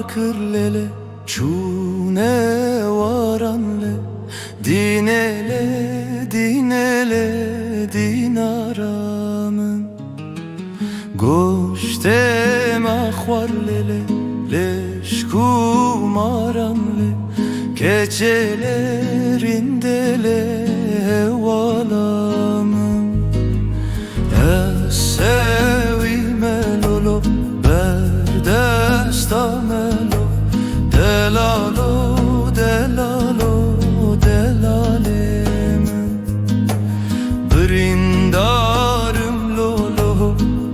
barkırlele çune varanle dinele dinele dinaramın goşte mahvarlele leşku maranle gecelerindele hevalamın sevimelo berdestamelo delalo delalo delalemin brindarım lolo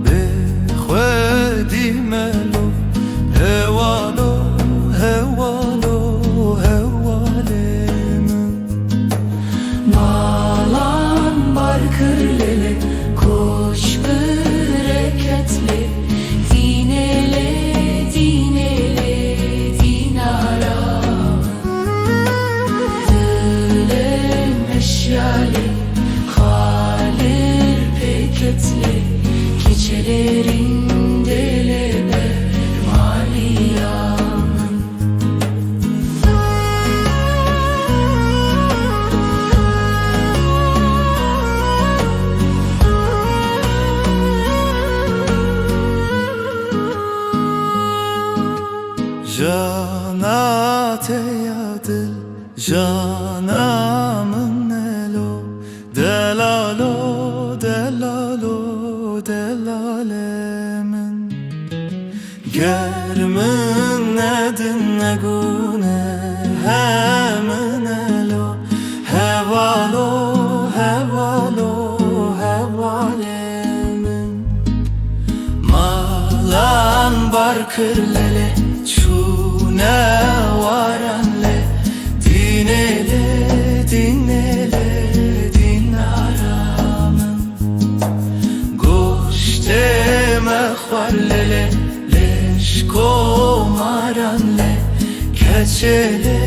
behvedimelo hevalo hevalo hevalemin Malan barkırlele koş bereketli dinele dinele dinaram Dülem eşyali halir peketli gecelerindele bermaliyam Canate ya dil canamın elo delalo delalo delalemin germin nedin negune hemin elo hevalo hevalo hevalemin malan barkırlele çune varanle dinele dinele dinaramın goşte mehvarlele leşko maranle keçele